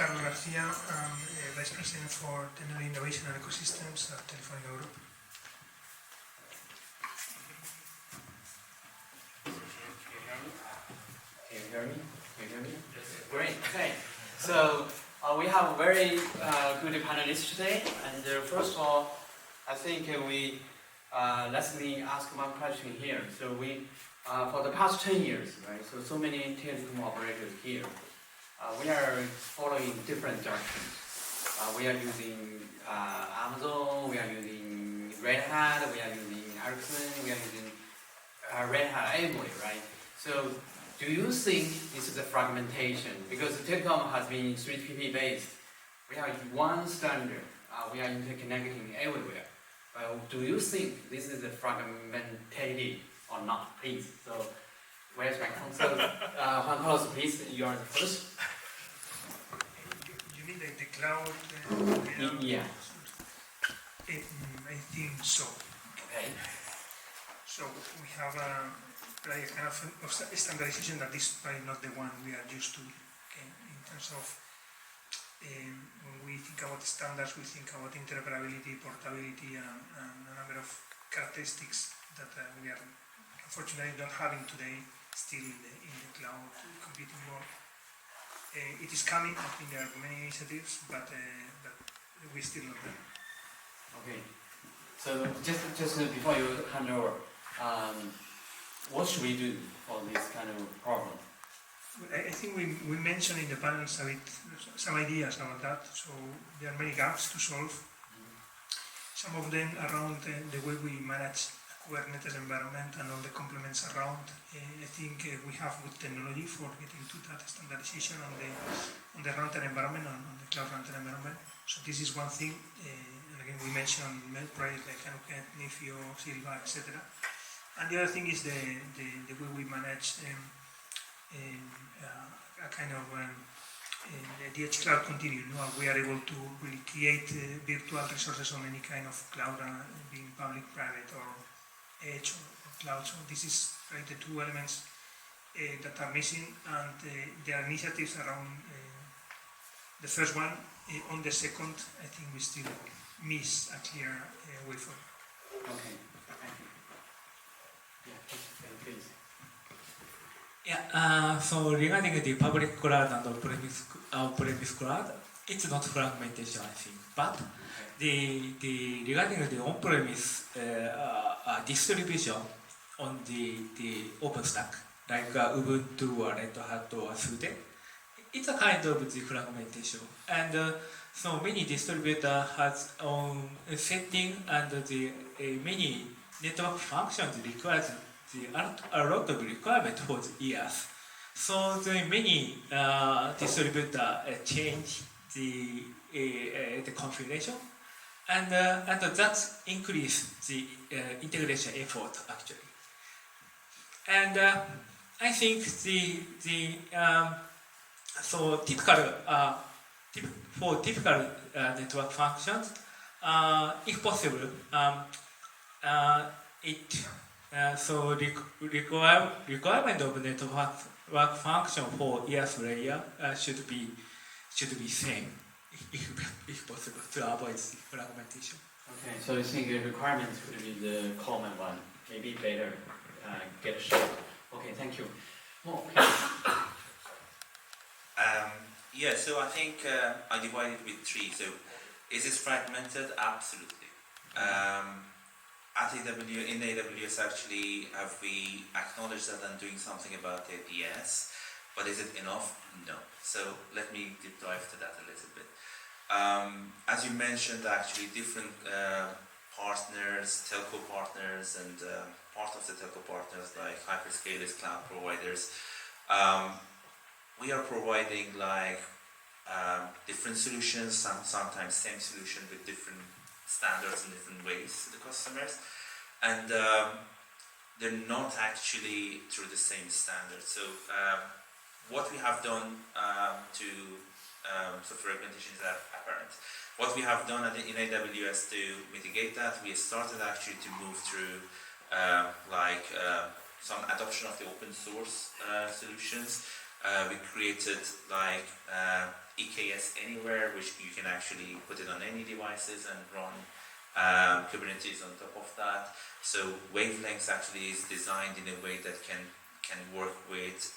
Carlos Garcia. I'm Vice President for Technology Innovation and Ecosystems at Telefónica Group. Can you hear me? Can you hear me? Great. Okay. So we have a very good panelists today. And first of all, I think let me ask one question here. So we, for the past 10 years, right? So many telecom operators here. We are following different directions. We are using Amazon. We are using Red Hat. We are using Ericsson. We are using Red Hat anyway, right? So do you think this is a fragmentation? Because the telecom has been 3GPP based. We have one standard. We are interconnecting everywhere. Do you think this is a fragmented or not? Please. So where's my counsel? Juan Carlos, please. You are the first. You mean like the cloud? Yeah. I think so. Okay. So we have a kind of standardization that is probably not the one we are used to. Okay, in terms of when we think about standards, we think about interoperability, portability, and a number of characteristics that we are unfortunately not having today still in the cloud computing world. It is coming. I think there are many initiatives, but we're still not there. Okay. So just before you hand over, what should we do for this kind of problem? I think we mentioned in the panels a bit some ideas about that. So there are many gaps to solve. Some of them around the way we manage a Kubernetes environment and all the complements around. I think we have good technology for getting to that standardization on the runtime environment, on the cloud runtime environment. So this is one thing. And again, we mentioned projects like Hanukkah, Nifio, Silva, etc. And the other thing is the way we manage a kind of the edge cloud continuum. We are able to really create virtual resources on any kind of cloud, being public, private, or edge or cloud. So this is right, the two elements that are missing, and there are initiatives around the first one. On the second, I think we still miss a clear way forward. Okay. Yeah, please. Yeah, so regarding the public cloud and on-premise cloud, it's not fragmentation, I think. But the regarding the on-premise distribution on the OpenStack, like Ubuntu or Red Hat or SUSE, it's a kind of the fragmentation. And so many distributor has own setting, and the many network functions requires a lot of requirement for the years. So the many distributor change the configuration, and that increase the integration effort actually. And I think so typical for typical network functions, if possible, so requirement of network function for ES layer should be same if possible to avoid fragmentation. Okay, so you think the requirements would be the common one, maybe better get a shot. Okay, thank you. Oh, yeah, so I think I divided it with three. So is this fragmented? Absolutely. In AWS actually, have we acknowledged that and doing something about it? Yes. But is it enough? No. So let me deep dive to that a little bit. As you mentioned, actually different partners, telco partners, and part of the telco partners like hyperscalers, cloud providers, we are providing like different solutions, sometimes same solution with different standards in different ways to the customers, and they're not actually through the same standard. So what we have done so fragmentation is apparent. What we have done in AWS to mitigate that, we started actually to move through some adoption of the open source solutions. We created like EKS Anywhere, which you can actually put it on any devices and run Kubernetes on top of that. So Wavelengths actually is designed in a way that can work with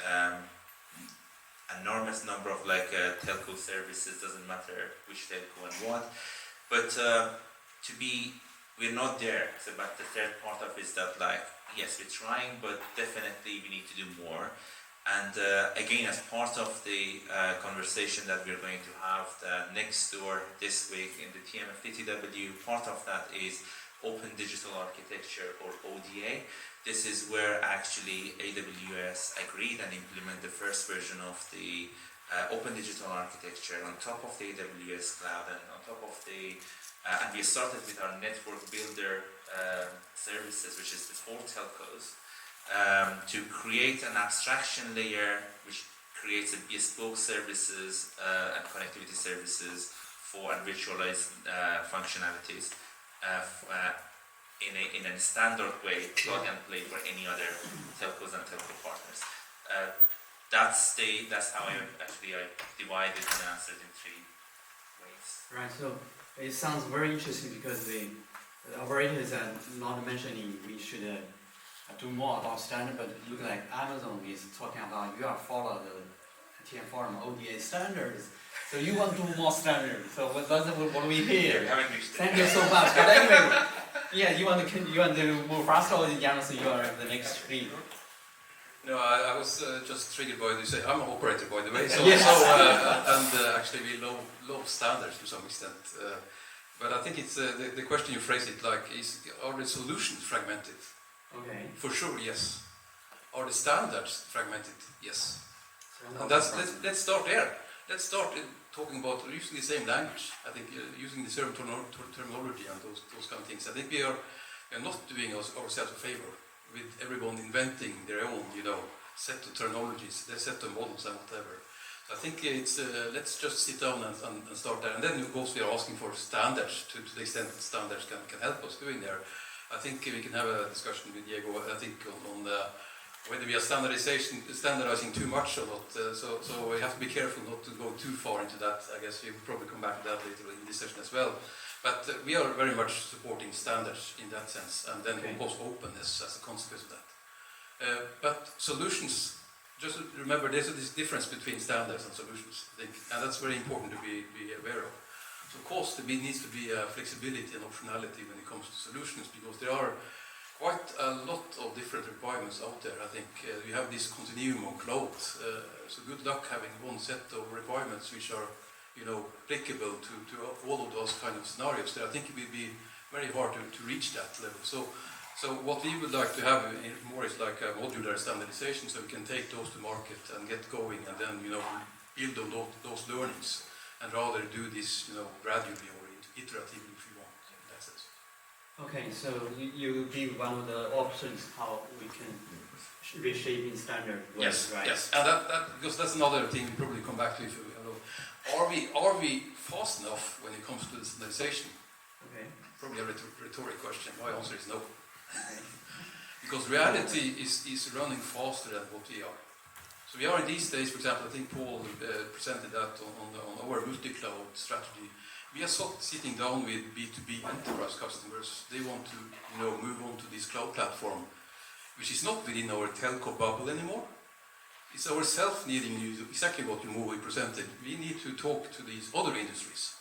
enormous number of like telco services, doesn't matter which telco and what. But we're not there. So, but the third part of it is that like, yes, we're trying, but definitely we need to do more. And again, as part of the conversation that we're going to have next door this week in the TMF-DTW, part of that is Open Digital Architecture, or ODA. This is where actually AWS agreed and implemented the first version of the Open Digital Architecture on top of the AWS cloud and on top of the and we started with our network builder services, which is the 4 telcos, to create an abstraction layer which creates a bespoke services and connectivity services for and virtualized functionalities in a standard way, plug and play for any other telcos and telco partners. That's how I divided and answered in 3 ways. Right. So it sounds very interesting because the operators are not mentioning we should do more about standard, but it looks like Amazon is talking about you are follow the TM Forum ODA standards, so you want to do more standards. So that's what we hear. We haven't reached it. Thank you so much. But anyway, yeah, you want to move faster, or Janus, you are the next lead. No, I was just triggered by you say I'm an operator, by the way. So, Yes. actually we love standards to some extent. But I think it's the question you phrase it like are the solutions fragmented? Okay. For sure, yes. Are the standards fragmented? Yes. So And let's start there. Let's start talking about using the same language. I think using the same terminology and those kind of things. I think we are not doing ourselves a favor with everyone inventing their own, set of terminologies, their set of models and whatever. So I think it's let's just sit down and start there. And then of course we are asking for standards to the extent that standards can help us doing there. I think we can have a discussion with Diego. I think on whether we are standardizing too much or not. So we have to be careful not to go too far into that. I guess we will probably come back to that later in this session as well. But we are very much supporting standards in that sense, and then of course openness as a consequence of that. But solutions, just remember there's this difference between standards and solutions, I think, and that's very important to be aware of. So of course there needs to be flexibility and optionality when it comes to solutions, because there are quite a lot of different requirements out there. I think we have this continuum of cloud, so good luck having one set of requirements which are applicable to all of those kind of scenarios. There, I think it will be very hard to reach that level. So what we would like to have more is like a modular standardization, so we can take those to market and get going, and then build on those learnings, and rather do this gradually or iteratively if you want in that sense. Okay, so you give one of the options how we can reshape in standard. Yes, right? yes, and that because that's another thing we probably come back to. If are we fast enough when it comes to the standardization? Okay. Probably a rhetoric question. My answer is no. Okay. Because reality is running faster than what we are. So we are in these days, for example, I think Paul presented that on our multi-cloud strategy. We are sitting down with B2B enterprise customers. They want to move on to this cloud platform, which is not within our telco bubble anymore. It's ourselves needing exactly what we presented. We need to talk to these other industries.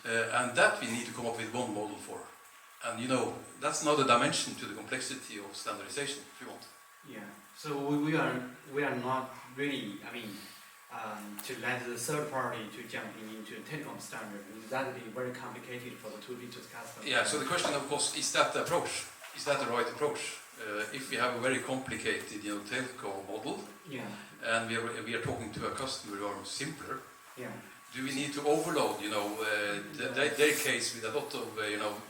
And that we need to come up with one model for. And that's another dimension to the complexity of standardization, if you want. Yeah. So we are not really, to let the third party to jump into telecom standard. That would be very complicated for the two customers. Yeah. So the question, of course, is that the approach? Is that the right approach? If we have a very complicated, telco model, and we are talking to a customer who are simpler, do we need to overload, their case with a lot of,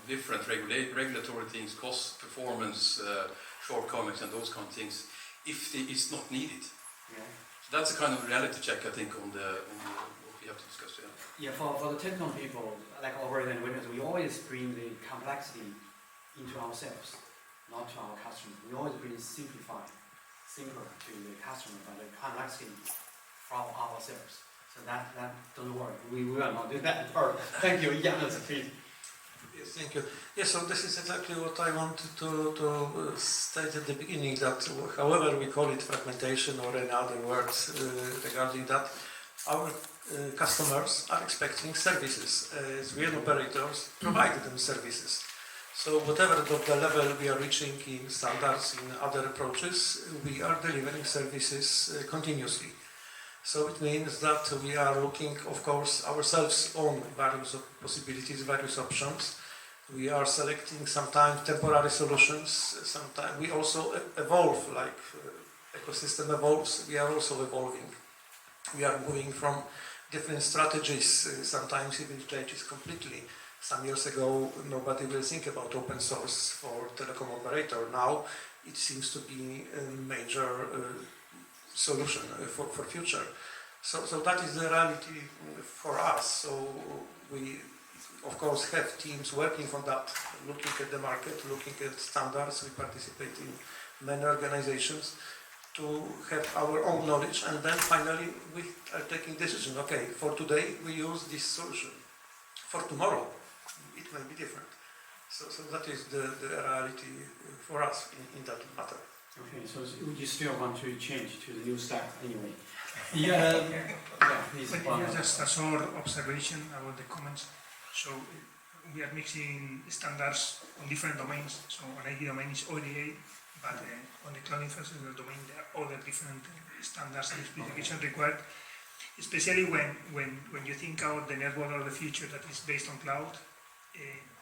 different regulatory things, cost, performance, shortcomings, and those kind of things, if it's not needed? So that's a kind of reality check, I think, on what we have to discuss. Yeah, for the telecom people, like operator and vendors, we always bring the complexity into ourselves, not to our customers. We always bring simpler to the customer, but the complexity from ourselves. So that don't worry, we will not do that part. Thank you, Janos, please. Yes, thank you. Yes, so this is exactly what I wanted to state at the beginning, that however we call it fragmentation or any other words regarding that, our customers are expecting services. As real operators provide them services. So whatever the level we are reaching in standards, in other approaches, we are delivering services continuously. So it means that we are looking, of course, ourselves on various possibilities, various options. We are selecting sometimes temporary solutions, sometimes we also evolve, like ecosystem evolves, we are also evolving. We are moving from different strategies, sometimes even changes completely. Some years ago, nobody will think about open source for telecom operator. Now, it seems to be a major solution for future. So that is the reality for us. So we, of course, have teams working on that, looking at the market, looking at standards. We participate in many organizations to have our own knowledge, and then finally we are taking decision. Okay, for today we use this solution. For tomorrow, it may be different. So that is the reality for us in that matter. Okay, so you still want to change to the new stack anyway? Yeah, please. But just a short observation about the comments. So we are mixing standards on different domains. So on IT domain is ODA, but on the cloud infrastructure domain there are other different standards and specifications required. Especially when you think about the network of the future that is based on cloud,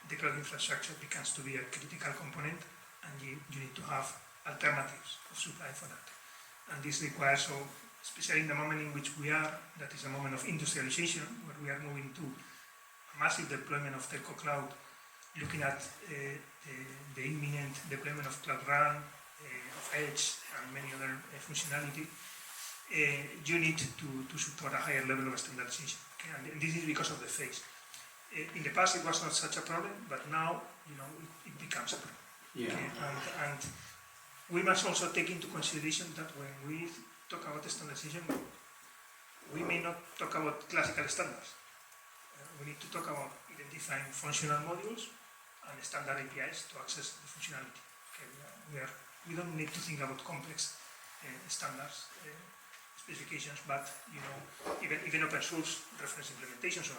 the cloud infrastructure becomes to be a critical component, and you need to have alternatives of supply for that. And this requires, so especially in the moment in which we are, that is a moment of industrialization, where we are moving to a massive deployment of telco cloud, looking at the imminent deployment of Cloud Run, of Edge, and many other functionality. You need to support a higher level of standardization. Okay? And this is because of the phase. In the past, it was not such a problem, but now, it becomes a problem. Yeah. Okay? And we must also take into consideration that when we talk about standardization, we may not talk about classical standards. We need to talk about identifying functional modules and standard APIs to access the functionality. Okay? We don't need to think about complex standards. Specifications, but even open source reference implementation. So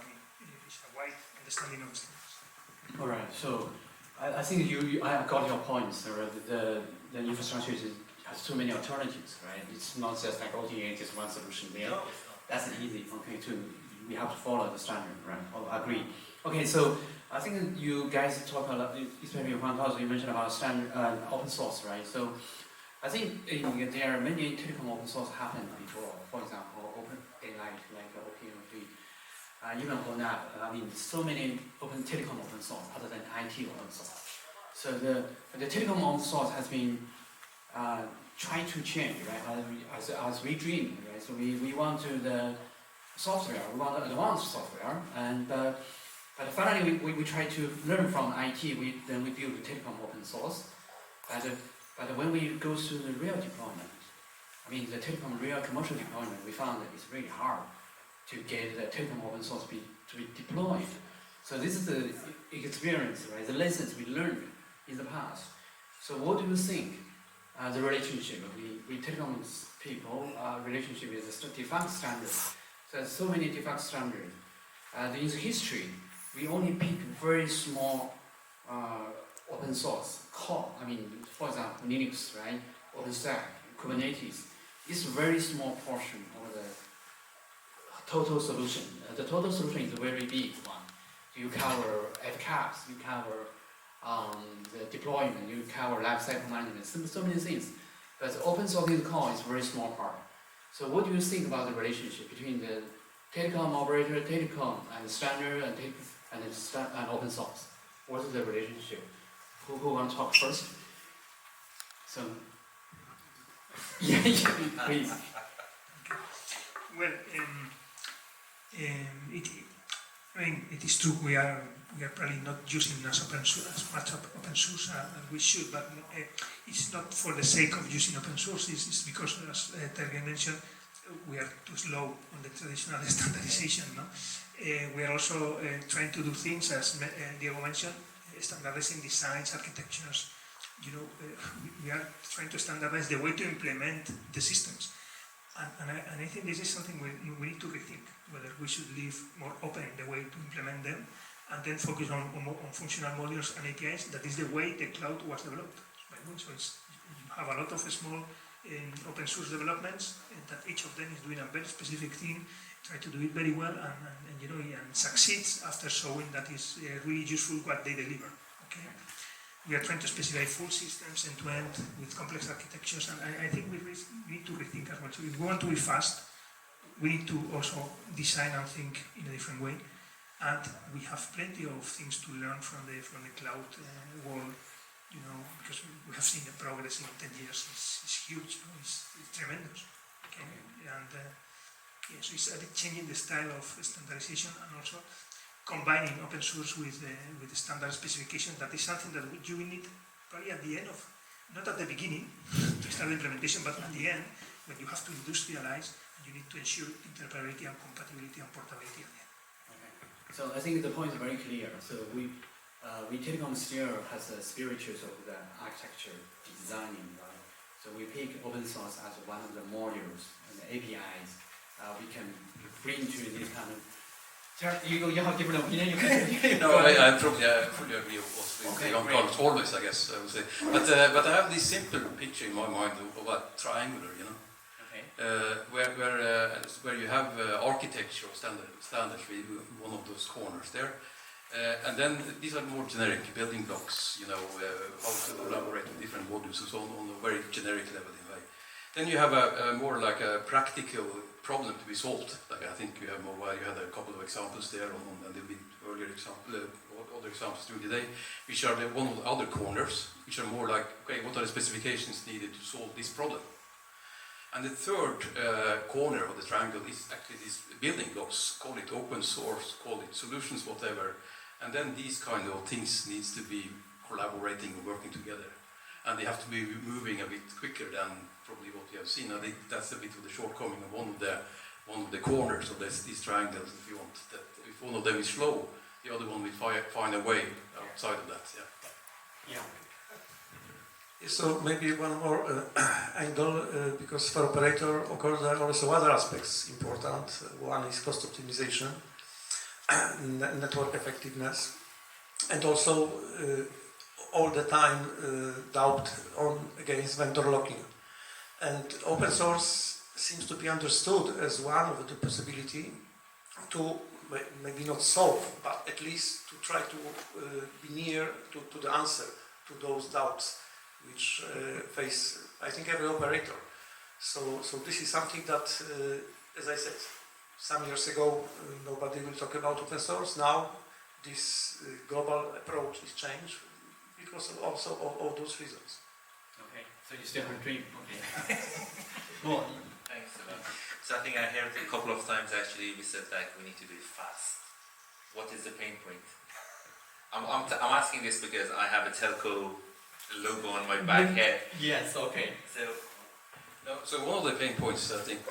it's a wide understanding of standards. All right. So I think I got your points. The infrastructure has too many alternatives, right? It's not just like OTA, just one solution there. No, That's easy. Okay. We have to follow the standard, right? I agree. Okay. So I think you guys talk a lot, especially in 1000, you mentioned about standard open source, right? So I think there are many telecom open source happened before. For example, Open Daylight, like OpenMP, even ONAP. I mean, so many telecom open source other than IT open source. So the telecom open source has been trying to change, right? As we dream, right? So we want the software, we want the advanced software, and but finally we try to learn from IT. Then we build the telecom open source. But when we go to the real deployment, I mean the telecom real commercial deployment, we found that it's really hard to get the telecom open source to be deployed. So this is the experience, right? The lessons we learned in the past. So what do you think the relationship with telecom people, relationship with the default standard? So there's so many default standards. In the history, we only pick very small open source core. I mean, for example, Linux, right? OpenStack, Kubernetes. It's a very small portion of the total solution. The total solution is a very big one. You cover AppCaps, you cover the deployment, you cover lifecycle management, so many things. But the open source core is a very small part. So what do you think about the relationship between the telecom operator, telecom, and standard and open source? What is the relationship? Who want to talk first? So, yeah, please. Well, it is true we are probably not using as much open source as we should, but it's not for the sake of using open source. It's because, as Tergen mentioned, we are too slow on the traditional standardization. No? We are also trying to do things, as Diego mentioned, standardizing designs, architectures. We are trying to standardize the way to implement the systems. And I think this is something we need to rethink, whether we should leave more open the way to implement them and then focus on functional modules and APIs. That is the way the cloud was developed. So you have a lot of small open source developments, and that each of them is doing a very specific thing, try to do it very well, and succeeds after showing that is really useful what they deliver. Okay, we are trying to specify full systems end to end with complex architectures, and I think we need to rethink as well. So if we want to be fast, we need to also design and think in a different way, and we have plenty of things to learn from the cloud world. Because we have seen the progress in 10 years is huge, it's tremendous. Okay? And so it's a bit changing the style of standardization and also combining open source with the standard specification. That is something that you will need probably at the end of, not at the beginning to start the implementation, but at the end when you have to industrialize and you need to ensure interoperability and compatibility and portability at the end. Okay. So I think the point is very clear. So we Telecom still has a spirituals of the architecture designing, right? So we pick open source as one of the modules and the APIs we can bring to this kind of. You have different opinion. No, I fully agree with the young colleagues, always, I guess I would say. But I have this simple picture in my mind of a triangular, Okay. Where you have architecture standards with one of those corners there. And then these are more generic building blocks, how to collaborate with different modules and so on a very generic level in a way. Then you have a more like a practical problem to be solved. Like I think you have mobile, you had a couple of examples there and there'll be earlier other examples during the day, which are one of the other corners, which are more like, okay, what are the specifications needed to solve this problem? And the third corner of the triangle is actually these building blocks, call it open source, call it solutions, whatever. And then these kind of things needs to be collaborating and working together. And they have to be moving a bit quicker than probably what we have seen. I think that's a bit of the shortcoming of one of the corners of these triangles, if you want. That if one of them is slow, the other one will find a way outside of that. Yeah. So maybe one more angle, because for operator, of course, there are also other aspects important. One is cost optimization, network effectiveness, and also all the time doubt against vendor locking. And open source seems to be understood as one of the possibility to maybe not solve, but at least to try to be near to the answer to those doubts which face, I think, every operator. So this is something that, as I said, some years ago, nobody will talk about open source. Now, this global approach is changed because of also of those reasons. Okay, so you still have a dream. Okay. Well, Thanks a lot. So I think I heard a couple of times actually we said like we need to do it fast. What is the pain point? I'm asking this because I have a telco logo on my back head. yes, okay. So one of the pain points, I think,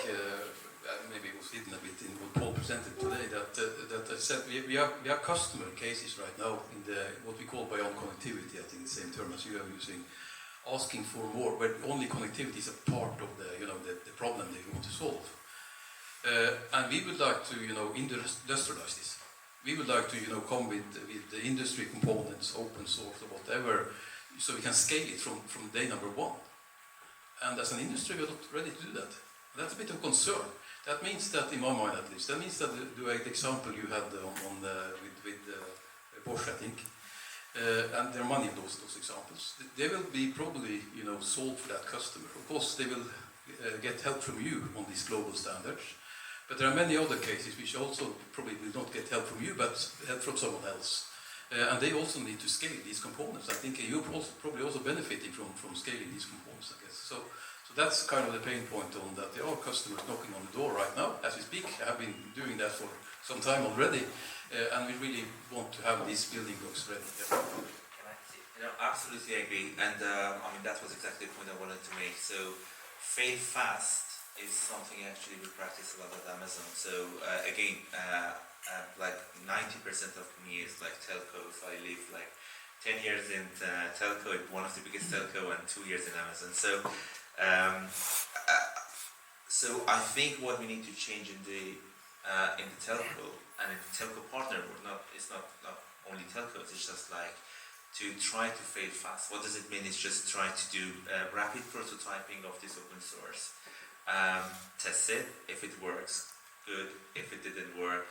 maybe it was hidden a bit in what Paul presented today, that I said we have customer cases right now in what we call beyond connectivity. I think the same term as you are using, asking for more, where only connectivity is a part of the problem they want to solve. And we would like to industrialize this. We would like to come with the industry components, open source or whatever, so we can scale it from day number one. And as an industry, we're not ready to do that. That's a bit of concern. That means that, in my mind at least, that means that the example you had with Bosch, I think, and there are many of those examples. They will be probably solved for that customer. Of course, they will get help from you on these global standards. But there are many other cases which also probably will not get help from you, but help from someone else. And they also need to scale these components. I think you're probably also benefiting from scaling these components, I guess. So that's kind of the pain point on that. There are customers knocking on the door right now, as we speak. I have been doing that for some time already, and we really want to have these building blocks ready. Yeah. Absolutely agree. And that was exactly the point I wanted to make. So fail fast is something actually we practice a lot at Amazon. So again, like 90% of me is like telco. So I live like 10 years in telco, one of the biggest telco, and 2 years in Amazon. So I think what we need to change in the telco and in the telco partner, it's not only telcos. It's just like to try to fail fast. What does it mean? It's just try to do rapid prototyping of this open source. Test it. If it works, good. If it didn't work,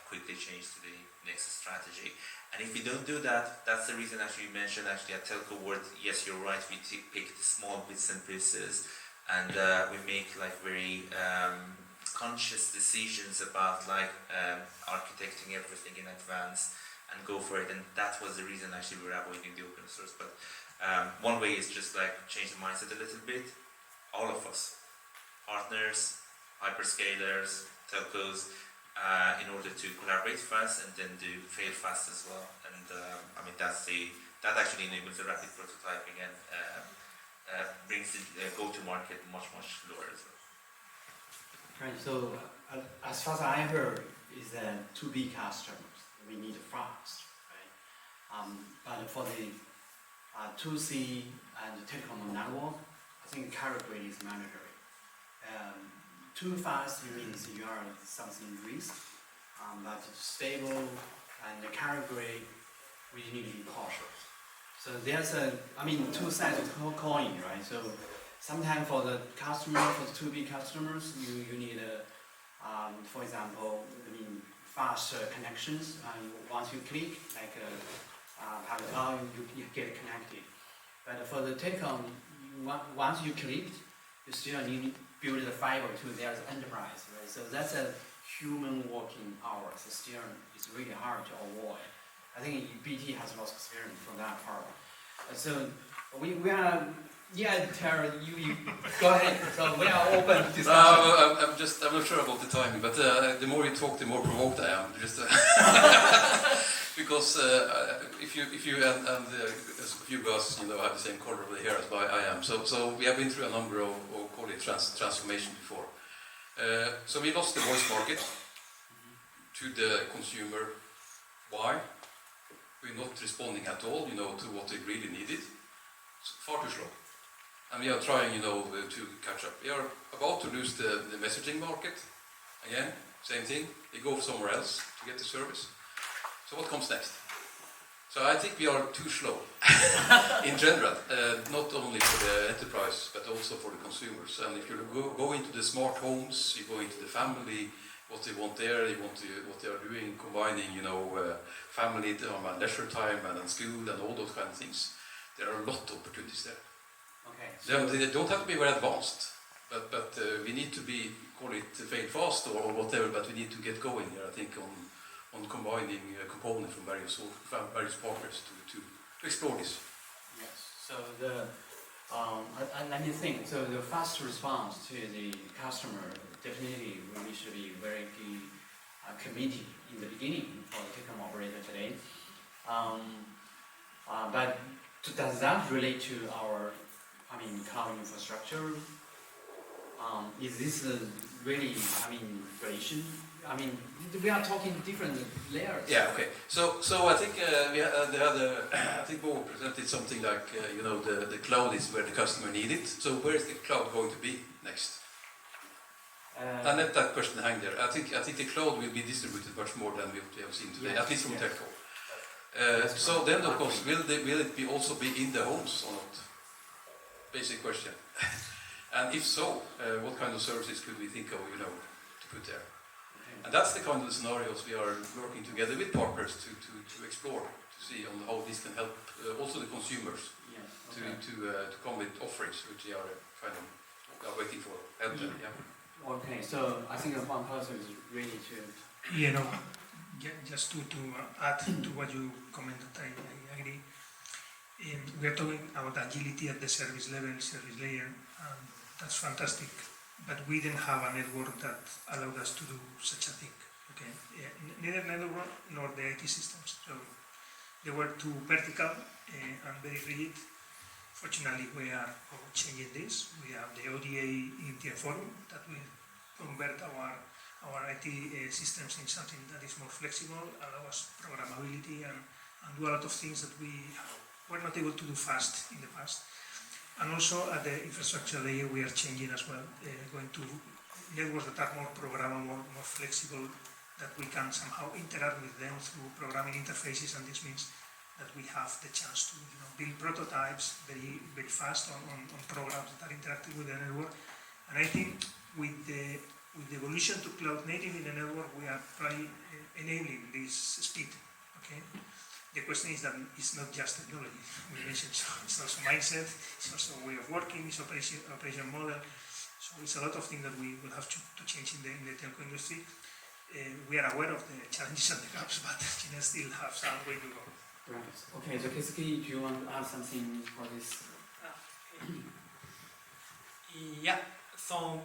quickly change to the next strategy. And if we don't do that, that's the reason actually you mentioned actually at telco world. Yes, you're right. We pick the small bits and pieces, and we make like very conscious decisions about like architecting everything in advance and go for it. And that was the reason actually we were avoiding the open source. But one way is just like change the mindset a little bit. All of us, partners, hyperscalers, telcos, in order to collaborate fast and then do fail fast as well. And I mean that actually enables the rapid prototyping and brings the go-to-market much lower as well. Right. So as far as I heard, is that to be customers, we need fast, right? But for the 2C and the telecom network, I think carrier grade is mandatory. Too fast means you are something risk, but stable and the carrier grade, we need to be cautious. So there's two sides of the coin, right? So sometimes for the customer, for the 2B customers, you need for example, fast connections. Once you click, like private cloud, you get connected. But for the telecom, once you clicked, you still need to build the fiber to their enterprise, right? So that's a human working hours. Still, it's really hard to avoid. I think BT has lots of experience from that part. So we are, Terry, you go ahead. So we are open to discussion. I'm not sure about the timing, but the more you talk, the more provoked I am. Because if you and you guys, have the same color of the hair as I am. So we have been through a number of call it transformation before. So we lost the voice market to the consumer. Why? We're not responding at all, to what they really needed. It's far too slow. And we are trying, to catch up. We are about to lose the messaging market. Again, same thing. They go somewhere else to get the service. So what comes next? So I think we are too slow in general, not only for the enterprise, but also for the consumers. And if you go into the smart homes, you go into the family, what they want there, what they are doing, combining, family time and leisure time and school and all those kind of things. There are a lot of opportunities there. Okay. So they don't have to be very advanced, but we need to be, call it fail fast or whatever, but we need to get going here, I think, on combining components from various partners to explore this. yes. So let me think. So the fast response to the customer, definitely we should be very committed in the beginning for the telecom operator today. But does that relate to our, cloud infrastructure? Is this really, relation? We are talking different layers. Yeah. Okay. So I think I think Bo presented something like the cloud is where the customer needs it. So where is the cloud going to be next? And let that question hang there. I think the cloud will be distributed much more than we have seen today, at least from telco. So then, of course, will it also be in the homes or not? Basic question. And if so, what kind of services could we think of, to put there? And that's the kind of scenarios we are working together with partners to explore, to see on how this can help also the consumers to come with offerings which they are waiting for help them. Yeah. Okay, so I think one person is ready to. Just to add to what you commented, I agree. We are talking about agility at the service layer, and that's fantastic. But we didn't have a network that allowed us to do such a thing. Okay, neither network nor the IT systems. So they were too vertical and very rigid Fortunately, we are changing this. We have the ODA India Forum that will convert our IT systems in something that is more flexible, allow us programmability and do a lot of things that we were not able to do fast in the past. And also at the infrastructure layer, we are changing as well, going to networks that are more programmable, more flexible, that we can somehow interact with them through programming interfaces, and this means that we have the chance to build prototypes very, very fast on programs that are interacting with the network. And I think with the evolution to cloud native in the network, we are probably enabling this speed. Okay. The question is that it's not just technology. We mentioned it's also mindset, it's also a way of working, it's operation model. So it's a lot of things that we will have to change in the telco industry. We are aware of the challenges and the gaps, but China still have some way to go. Right. Okay, so Keisuke, do you want to add something for this? Yeah. So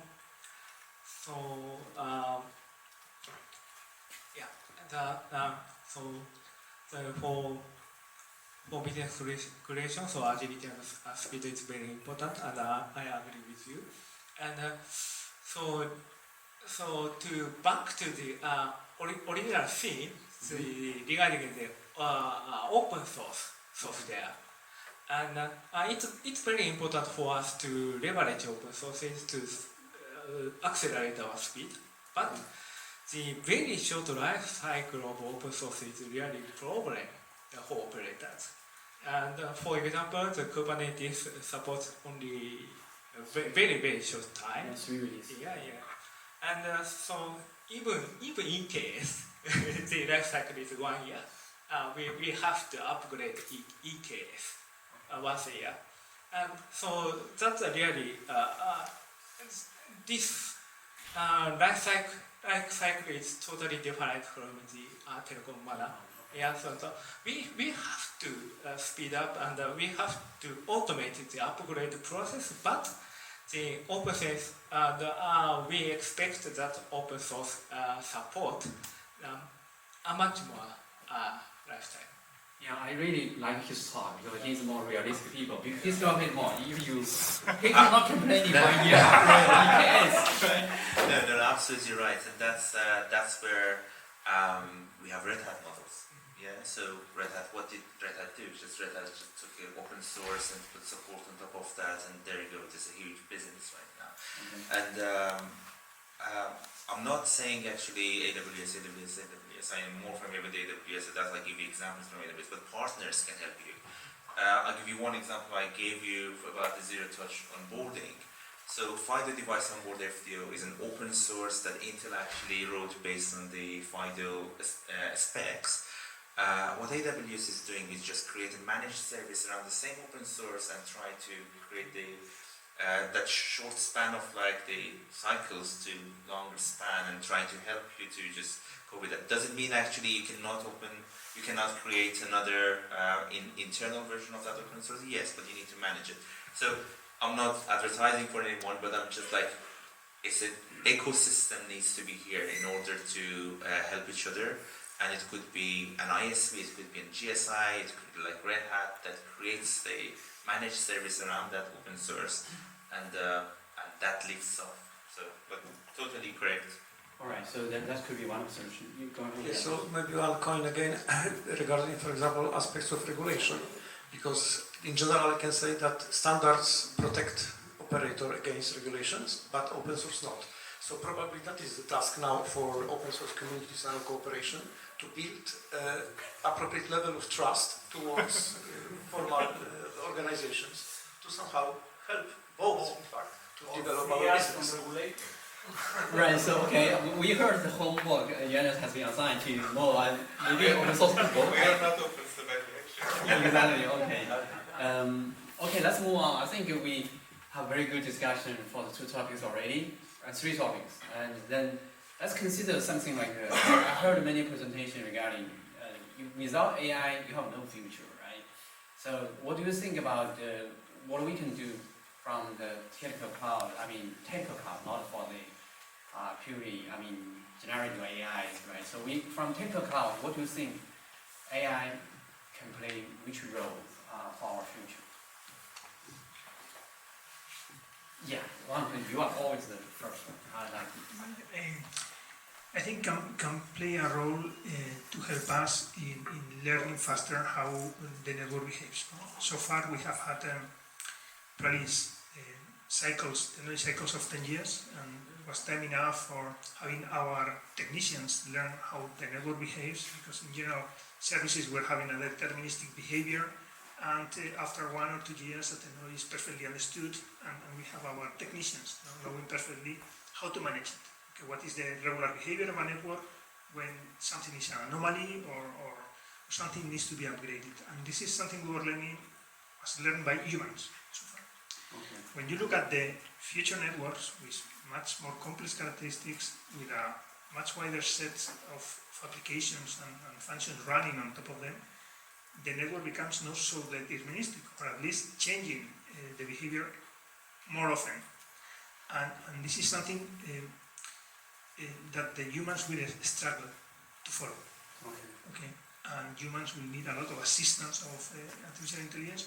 for business creation, so agility and speed is very important, and I agree with you. And so to back to the original theme, regarding the open source software, and it's very important for us to leverage open sources to accelerate our speed, but the very short life cycle of open source is really a problem for operators. And for example, the Kubernetes supports only a very, very short time. Yes, we release. Yeah. And so even in case the life cycle is 1 year, we have to upgrade each case once a year. And so that's really this life cycle is totally different from the telecom model. Yeah, so we have to speed up, and we have to automate the upgrade process, but the open source, we expect that open source support a much more lifetime. Yeah, I really like his talk because he's more realistic people. Please go a bit more. If you he cannot complain for a year. No, absolutely right, and that's where we have Red Hat models. Yeah, so Red Hat, what did Red Hat do? Red Hat just took open source and put support on top of that, and there you go. It's a huge business right now. And I'm not saying actually AWS. I am more familiar with AWS, so that's I give you examples from AWS, but partners can help you. I'll give you one example I gave you about the zero-touch onboarding. So FIDO device onboard FDO is an open source that Intel actually wrote based on the FIDO specs. What AWS is doing is just create a managed service around the same open source and try to create that short span of like the cycles to longer span, and try to help you to just go with that. Doesn't mean actually you cannot create another internal version of that open source. Yes, but you need to manage it. So I'm not advertising for anyone, but I'm just like, it's an ecosystem needs to be here in order to help each other. And it could be an ISV, it could be a GSI, it could be like Red Hat that creates the managed service around that open source, and that lifts off. So, but totally correct. All right, so that could be one solution. You go ahead. Yeah, so maybe one coin again regarding, for example, aspects of regulation, because in general I can say that standards protect operator against regulations, but open source not. So probably that is the task now for open source communities and cooperation, to build appropriate level of trust towards formal organizations to somehow help both, in fact, to develop our business. Right, so okay, we heard the homework Yannis has been assigned to more maybe open source people. We are not open to that direction. Exactly, okay. Okay, let's move on. I think we have very good discussion for the 2 topics already, 3 topics. And then let's consider something like, I heard many presentations regarding, without AI, you have no future, right? So what do you think about what we can do from the technical cloud, not for the purely, generative AI, right? So from technical cloud, what do you think AI can play which role for our future? Yeah, you are always the first one. I like it. I think can play a role to help us in learning faster how the network behaves. So far we have had probably technology cycles of 10 years, and it was time enough for having our technicians learn how the network behaves, because in general services were having a deterministic behavior, and after 1 or 2 years the technology is perfectly understood, and we have our technicians knowing perfectly how to manage it. Okay, what is the regular behavior of a network when something is an anomaly or something needs to be upgraded. And this is something we were learning, was learned by humans so far. Okay. When you look at the future networks with much more complex characteristics, with a much wider set of applications and functions running on top of them, the network becomes not so deterministic, or at least changing the behavior more often. And this is something that the humans will struggle to follow. Okay? And humans will need a lot of assistance of artificial intelligence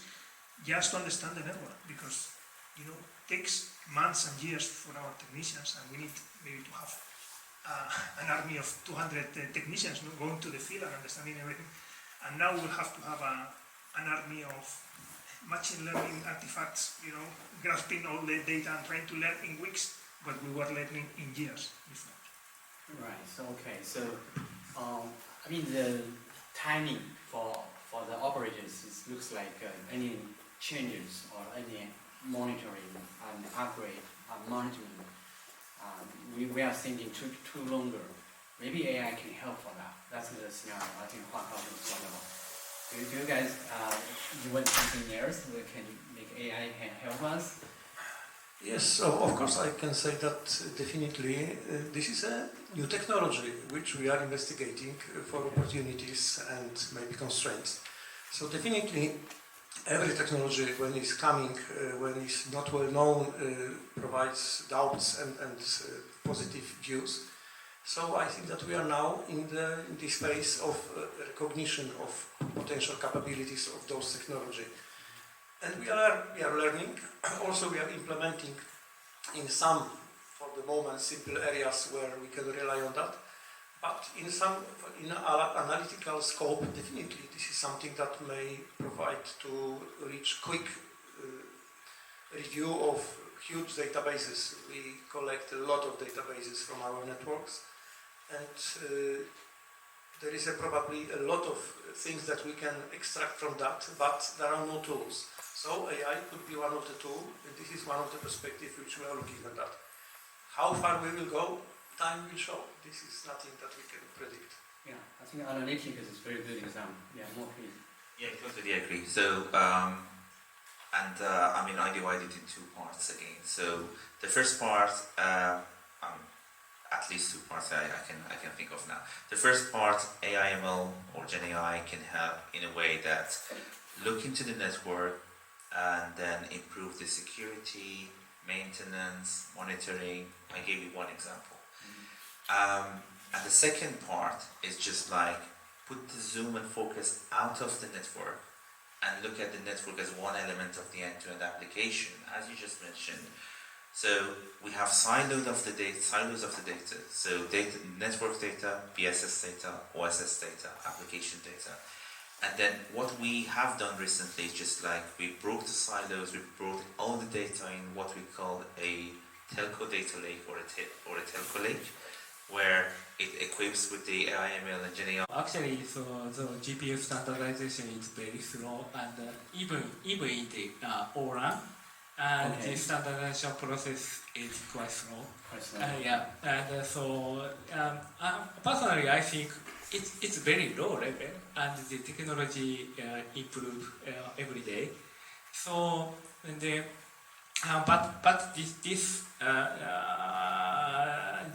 just to understand the network, because it takes months and years for our technicians, and we need maybe to have an army of 200 technicians going to the field and understanding everything. And now we'll have to have an army of machine learning artifacts, grasping all the data and trying to learn in weeks what we were learning in years before. Right. So the timing for the operators looks like any changes or any monitoring and upgrade and monitoring. We are thinking too longer. Maybe AI can help for that. That's the scenario I think Juan Carlos is talking about. Do you guys you want something else that can make AI can help us? Yes, so of course I can say that definitely this is a new technology which we are investigating for opportunities and maybe constraints. So definitely every technology when it's coming, when it's not well known, provides doubts and positive views. So I think that we are now in this phase of recognition of potential capabilities of those technology. And we are learning. Also, we are implementing in some, for the moment, simple areas where we can rely on that. But in analytical scope, definitely this is something that may provide to reach quick review of huge databases. We collect a lot of databases from our networks, and there is probably a lot of things that we can extract from that, but there are no tools. So AI could be one of the tools, and this is one of the perspectives which we are looking at that. How far we will go, time will show. This is nothing that we can predict. Yeah, I think analytics is a very good example. Yeah, more please. Yeah, totally agree. So, I divide it in 2 parts again. So, the first part, at least 2 parts I can think of now. The first part, AI/ML or Gen AI can help in a way that look into the network and then improve the security, maintenance, monitoring. I gave you one example. And the second part is just like put the zoom and focus out of the network and look at the network as one element of the end-to-end application, as you just mentioned. So we have silos of the data. So network data, BSS data, OSS data, application data. And then what we have done recently is just like we broke the silos, we brought all the data in what we call a telco data lake or a telco lake, where it equips with the AI/ML and Gen AI. Actually, so the GPU standardization is very slow, and even in the ORAN, and Okay. the standardization process is quite slow. Personally. Yeah, and personally, I think it's very low level, and the technology improve every day. So, and but this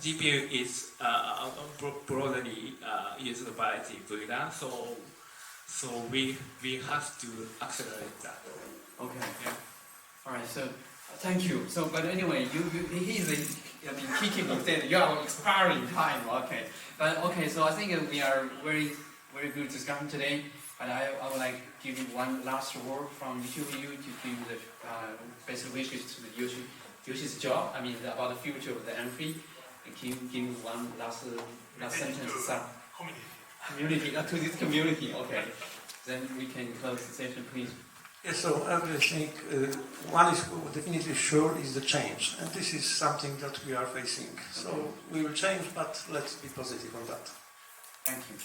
GPU is broadly used by the VLAN, so we have to accelerate that. Okay. Yeah. All right. So thank you. So, but anyway, he keep saying you are expiring time. Okay. But okay. So I think we are very good discussion today. But I would like to give you one last word from each of you to give the best wishes to the YouTube Yoshi's job. I mean, about the future of the NFV. Can you give one last sentence? Community, to this community. Okay. Then we can close the session, please. Yes, so everything, one is definitely sure is the change, and this is something that we are facing. So we will change, but let's be positive on that. Thank you.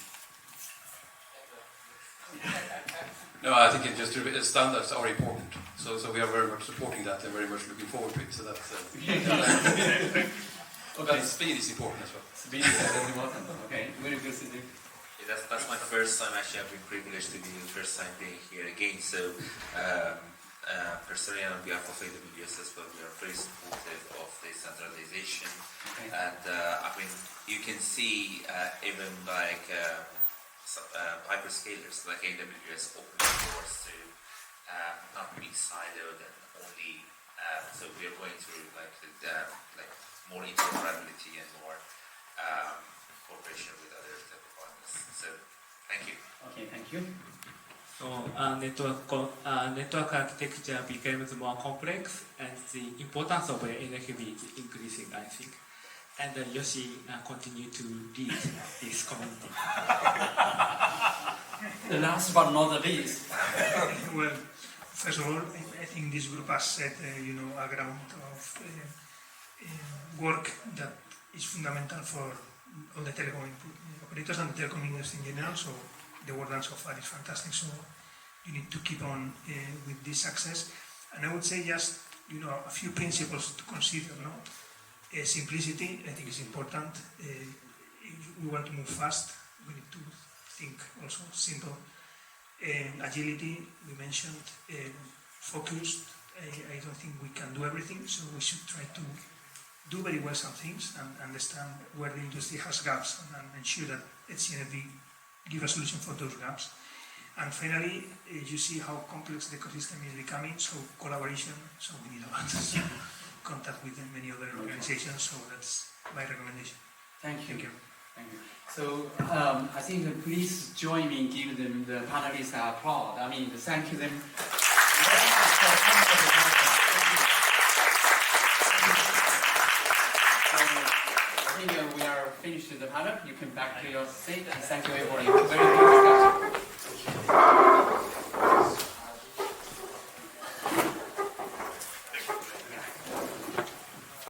No, I think standards are important. So we are very much supporting that and very much looking forward to it. So that's Okay. speed is important as well. Speed is very important. Okay. Very good, Sidney. That's my first time. Actually, I've been privileged to be the first time being here again. So, personally, and on behalf of AWS as well, we are very supportive of the centralization. Okay. And I mean, you can see even like hyperscalers like AWS opening doors to not be siloed and only. So we are going through like more interoperability and more cooperation with other type of partners. So thank you. Okay. Thank you. So network architecture becomes more complex, and the importance of NFV is increasing, I think. And Yoshi continue to lead this community. The last but not the least. Well, first of all, I think this group has set, a ground of work that is fundamental for all the telecom operators and the telecom industry in general. So the work done so far is fantastic. So you need to keep on with this success. And I would say just, a few principles to consider. No, simplicity, I think, is important. If we want to move fast, we need to think also simple. Agility, we mentioned. Focused. I don't think we can do everything, so we should try to do very well some things and understand where the industry has gaps and ensure that NFV give a solution for those gaps. And finally, you see how complex the ecosystem is becoming, so collaboration, so we need a lot of contact with many other organizations, so that's my recommendation. Thank you. Thank you. Thank you. So I think please join me in giving them the panelists applause. I mean, thank you them. I think we are finished with the panel. You can back to your seat, and thank you everybody. Very good discussion.